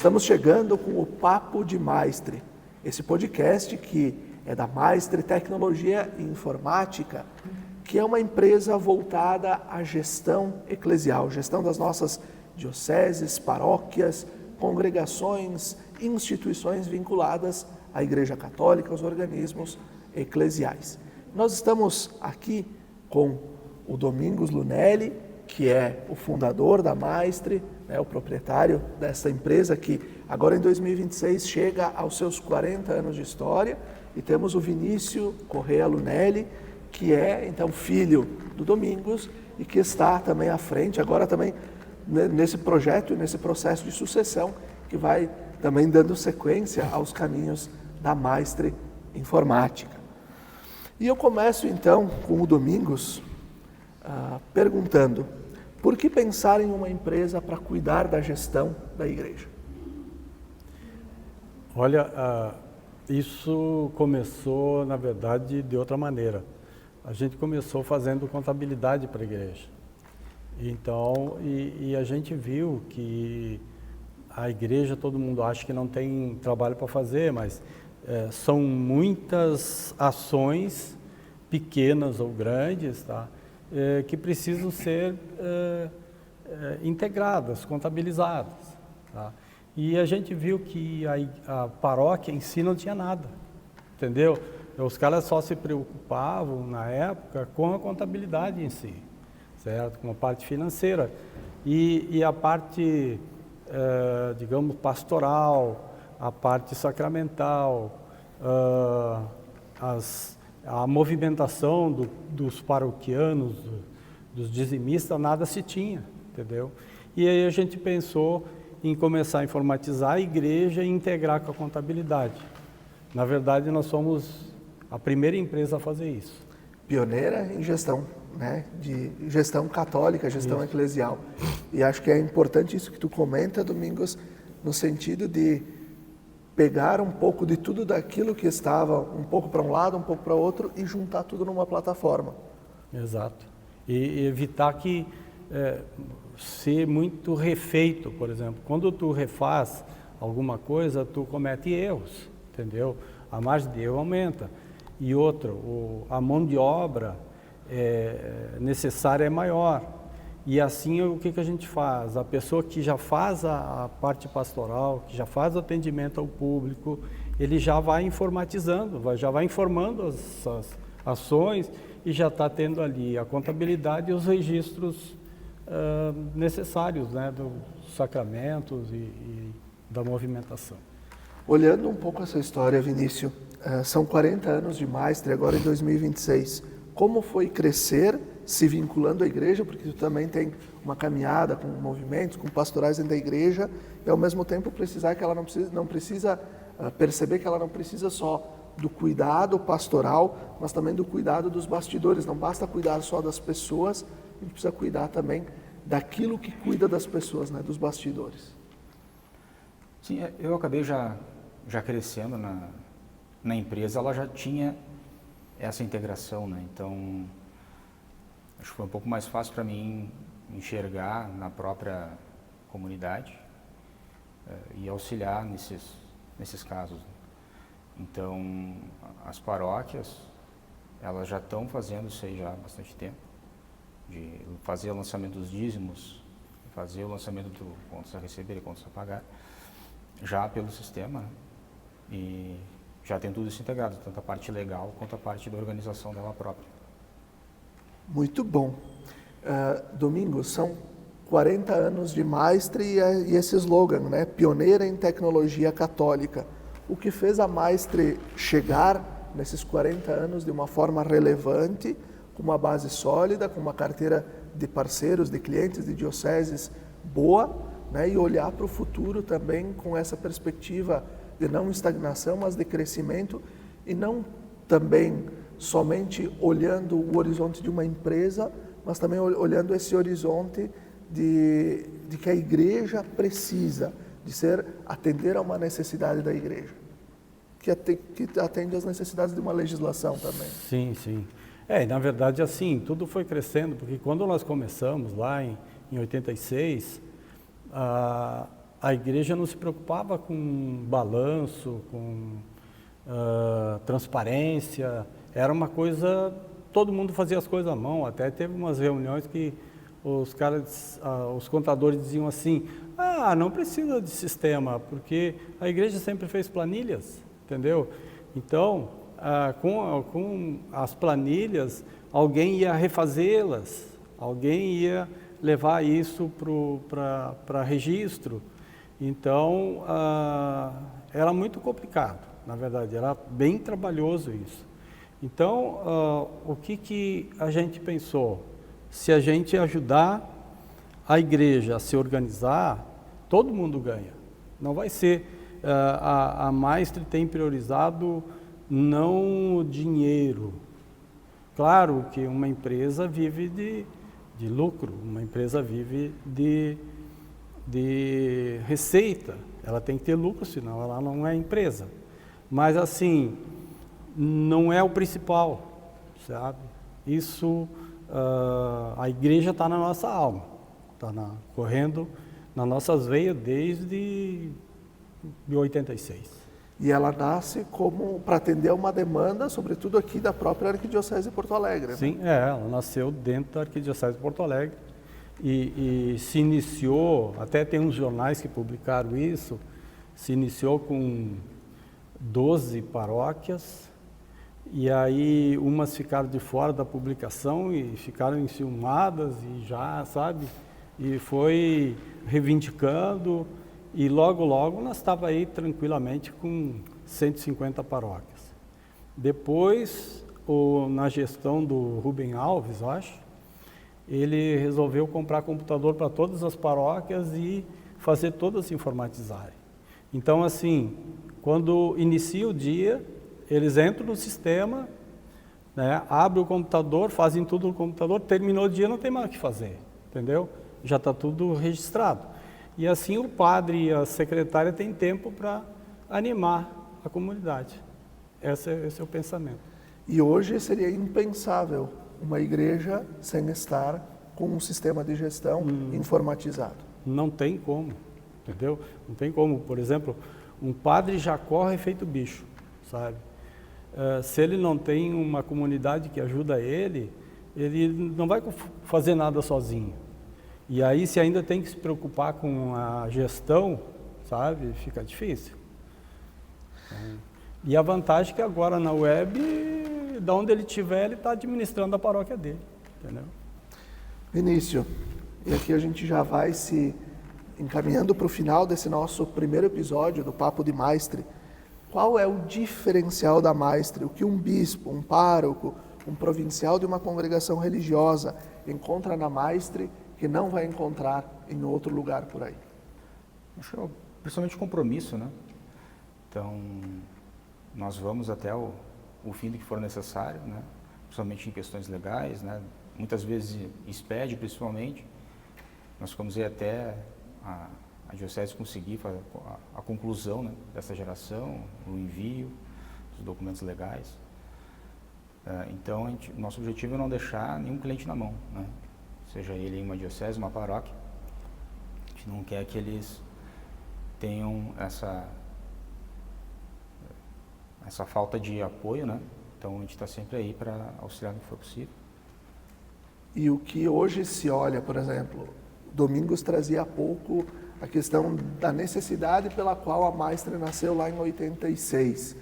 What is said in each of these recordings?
Estamos chegando com o Papo de Maistre, esse podcast que é da Maistre Tecnologia e Informática, que é uma empresa voltada à gestão eclesial, gestão das nossas dioceses, paróquias, congregações, instituições vinculadas à Igreja Católica, aos organismos eclesiais. Nós estamos aqui com o Domingos Lunelli, que é o fundador da Maistre, o proprietário dessa empresa que agora em 2026 chega aos seus 40 anos de história, e temos o Vinícius Correa Lunelli, que é então filho do Domingos e que está também à frente, agora também nesse projeto e nesse processo de sucessão, que vai também dando sequência aos caminhos da Maistre Informática. E eu começo então com o Domingos perguntando: por que pensar em uma empresa para cuidar da gestão da igreja? Olha, isso começou, na verdade, de outra maneira. A gente começou fazendo contabilidade para a igreja. Então, e a gente viu que a igreja, todo mundo acha que não tem trabalho para fazer, mas são muitas ações, pequenas ou grandes, tá? Que precisam ser integradas, contabilizadas. Tá? E a gente viu que a paróquia em si não tinha nada, entendeu? Os caras só se preocupavam, na época, com a contabilidade em si, certo? Com a parte financeira. E a parte, digamos, pastoral, a parte sacramental, a movimentação dos paroquianos, dos dizimistas, nada se tinha, entendeu? E aí a gente pensou em começar a informatizar a igreja e integrar com a contabilidade. Na verdade, nós somos a primeira empresa a fazer isso. Pioneira em gestão, de gestão católica, gestão eclesial. E acho que é importante isso que tu comenta, Domingos, no sentido de pegar um pouco de tudo daquilo que estava um pouco para um lado, um pouco para outro e juntar tudo numa plataforma. Exato. E evitar que ser muito refeito, por exemplo. Quando tu refaz alguma coisa, tu comete erros, entendeu? A margem de erro aumenta. E outro, a mão de obra necessária é maior. E assim, o que a gente faz? A pessoa que já faz a parte pastoral, que já faz o atendimento ao público, ele já vai informatizando, já vai informando as ações e já está tendo ali a contabilidade e os registros necessários, dos sacramentos e da movimentação. Olhando um pouco essa história, Vinícius, são 40 anos de Maistre, agora em 2026. Como foi crescer se vinculando à igreja, porque tu também tem uma caminhada com movimentos, com pastorais dentro da igreja, e ao mesmo tempo precisar que ela não precisa perceber que ela não precisa só do cuidado pastoral, mas também do cuidado dos bastidores. Não basta cuidar só das pessoas, a gente precisa cuidar também daquilo que cuida das pessoas, dos bastidores. Sim, eu acabei já crescendo na empresa, ela já tinha essa integração, Então, acho que foi um pouco mais fácil para mim enxergar na própria comunidade e auxiliar nesses casos. Então, as paróquias, elas já estão fazendo isso aí já há bastante tempo, de fazer o lançamento dos dízimos, fazer o lançamento do contas a receber e contas a pagar, já pelo sistema, e já tem tudo isso integrado, tanto a parte legal quanto a parte da organização dela própria. Muito bom. Domingos, são 40 anos de Maistre e esse slogan, pioneira em tecnologia católica. O que fez a Maistre chegar nesses 40 anos de uma forma relevante, com uma base sólida, com uma carteira de parceiros, de clientes, de dioceses boa, e olhar para o futuro também com essa perspectiva de não estagnação, mas de crescimento, e não também somente olhando o horizonte de uma empresa, mas também olhando esse horizonte de que a igreja precisa, de atender a uma necessidade da igreja, que atende às necessidades de uma legislação também. Sim, sim. Na verdade, assim, tudo foi crescendo, porque quando nós começamos lá em 86, a igreja não se preocupava com balanço, com transparência, era uma coisa, todo mundo fazia as coisas à mão, até teve umas reuniões que os contadores diziam assim, não precisa de sistema, porque a igreja sempre fez planilhas, entendeu? Então, com as planilhas, alguém ia refazê-las, alguém ia levar isso para registro. Então, era muito complicado, na verdade, era bem trabalhoso isso. Então, o que a gente pensou? Se a gente ajudar a igreja a se organizar, todo mundo ganha. Não vai ser, a Maistre tem priorizado não o dinheiro. Claro que uma empresa vive de lucro, uma empresa vive de receita, ela tem que ter lucro, senão ela não é empresa. Mas assim, não é o principal, sabe? Isso, a igreja está na nossa alma, está correndo nas nossas veias desde 86. E ela nasce como para atender a uma demanda, sobretudo aqui da própria Arquidiocese de Porto Alegre. Sim, né? Ela nasceu dentro da Arquidiocese de Porto Alegre e se iniciou, até tem uns jornais que publicaram isso, se iniciou com 12 paróquias, e aí umas ficaram de fora da publicação e ficaram enciumadas e já, sabe, e foi reivindicando, e logo nós estávamos aí tranquilamente com 150 paróquias. Depois, na gestão do Rubem Alves, acho, ele resolveu comprar computador para todas as paróquias e fazer todas se informatizarem. Então, assim, quando inicia o dia, eles entram no sistema, né, abrem o computador, fazem tudo no computador, terminou o dia, não tem mais o que fazer, entendeu? Já está tudo registrado. E assim o padre e a secretária têm tempo para animar a comunidade. Esse é o pensamento. E hoje seria impensável uma igreja sem estar com um sistema de gestão informatizado. Não tem como, entendeu? Não tem como, por exemplo, um padre já corre feito bicho, sabe? Se ele não tem uma comunidade que ajuda ele não vai fazer nada sozinho. E aí, se ainda tem que se preocupar com a gestão, sabe, fica difícil. E a vantagem é que agora na web, da onde ele estiver, ele está administrando a paróquia dele, entendeu? Vinícius, e aqui a gente já vai se encaminhando para o final desse nosso primeiro episódio do Papo de Maistre. Qual é o diferencial da Maistre? O que um bispo, um pároco, um provincial de uma congregação religiosa encontra na Maistre que não vai encontrar em outro lugar por aí? Acho que é principalmente compromisso, né? Então, nós vamos até o fim do que for necessário, né? Principalmente em questões legais, né? Muitas vezes expede, principalmente. Nós ficamos aí até a diocese conseguir a conclusão, né, dessa geração, o envio dos documentos legais. Então, nosso objetivo é não deixar nenhum cliente na mão, né? Seja ele em uma diocese, uma paróquia. A gente não quer que eles tenham essa falta de apoio, né? Então, a gente está sempre aí para auxiliar no que for possível. E o que hoje se olha, por exemplo, Domingos trazia há pouco a questão da necessidade pela qual a Maistre nasceu lá em 86,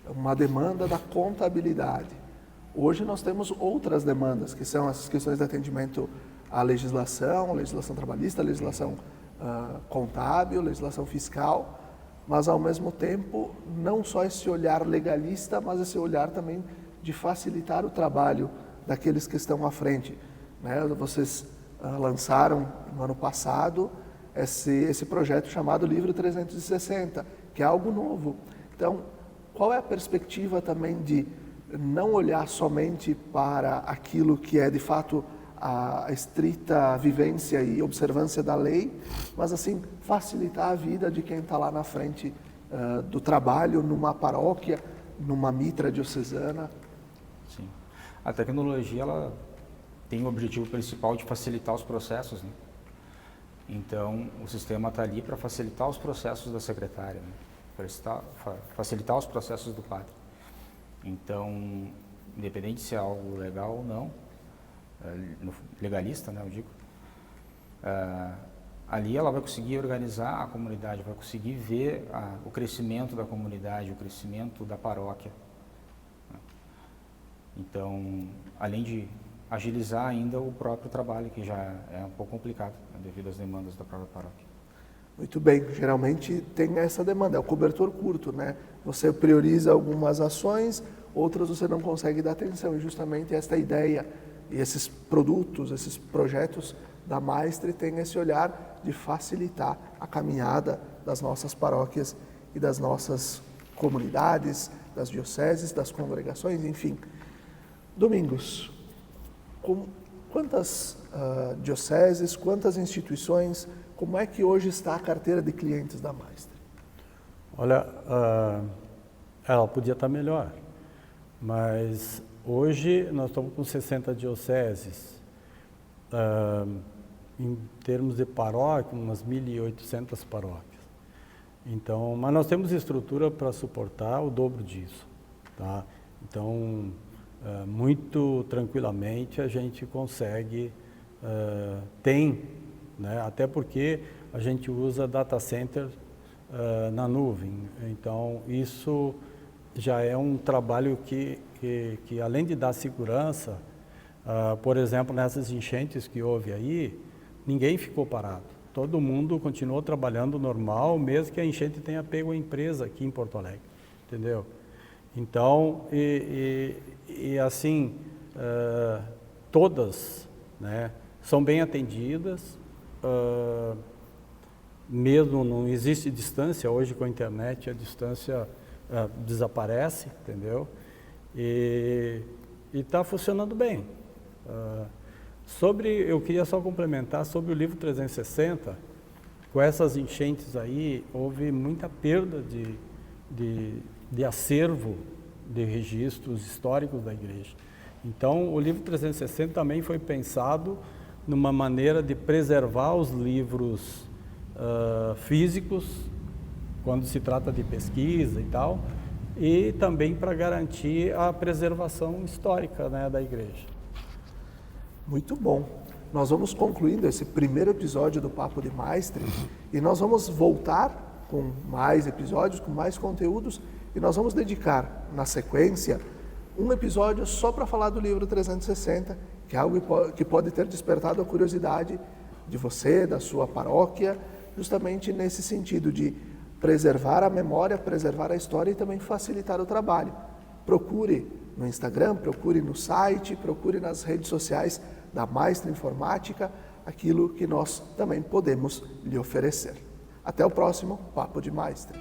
uma demanda da contabilidade. Hoje nós temos outras demandas, que são essas questões de atendimento à legislação trabalhista, legislação contábil, legislação fiscal, mas ao mesmo tempo não só esse olhar legalista, mas esse olhar também de facilitar o trabalho daqueles que estão à frente, né? Vocês lançaram no ano passado esse projeto chamado Livro 360, que é algo novo. Então, qual é a perspectiva também de não olhar somente para aquilo que é de fato a estrita vivência e observância da lei, mas assim facilitar a vida de quem está lá na frente do trabalho, numa paróquia, numa mitra diocesana? Sim. A tecnologia, ela tem o objetivo principal de facilitar os processos, né? Então, o sistema está ali para facilitar os processos da secretária, né? Facilitar os processos do padre. Então, independente se é algo legal ou não, legalista, né, eu digo, ali ela vai conseguir organizar a comunidade, vai conseguir ver o crescimento da comunidade, o crescimento da paróquia. Então, além de agilizar ainda o próprio trabalho, que já é um pouco complicado, né, devido às demandas da própria paróquia. Muito bem, geralmente tem essa demanda, é o cobertor curto, né? Você prioriza algumas ações, outras você não consegue dar atenção, e justamente esta ideia e esses produtos, esses projetos da Maestre têm esse olhar de facilitar a caminhada das nossas paróquias e das nossas comunidades, das dioceses, das congregações, enfim. Domingos, quantas dioceses, quantas instituições, como é que hoje está a carteira de clientes da Maestre? Olha, ela podia estar melhor, mas hoje nós estamos com 60 dioceses, em termos de paróquia, umas 1.800 paróquias. Então, mas nós temos estrutura para suportar o dobro disso, tá? Então, muito tranquilamente a gente consegue, né? Até porque a gente usa data center na nuvem. Então, isso já é um trabalho que além de dar segurança, por exemplo, nessas enchentes que houve aí, ninguém ficou parado. Todo mundo continuou trabalhando normal, mesmo que a enchente tenha pego a empresa aqui em Porto Alegre, entendeu? Então, assim, todas, né, são bem atendidas, mesmo não existe distância, hoje com a internet a distância desaparece, entendeu? E está funcionando bem. Eu queria só complementar sobre o livro 360, com essas enchentes aí, houve muita perda de acervo de registros históricos da igreja. Então, o livro 360 também foi pensado numa maneira de preservar os livros físicos, quando se trata de pesquisa e tal, e também para garantir a preservação histórica, né, da igreja. Muito bom. Nós vamos concluindo esse primeiro episódio do Papo de Maestre e nós vamos voltar com mais episódios, com mais conteúdos, e nós vamos dedicar, na sequência, um episódio só para falar do livro 360, que é algo que pode ter despertado a curiosidade de você, da sua paróquia, justamente nesse sentido de preservar a memória, preservar a história e também facilitar o trabalho. Procure no Instagram, procure no site, procure nas redes sociais da Maestre Informática aquilo que nós também podemos lhe oferecer. Até o próximo Papo de Maestre.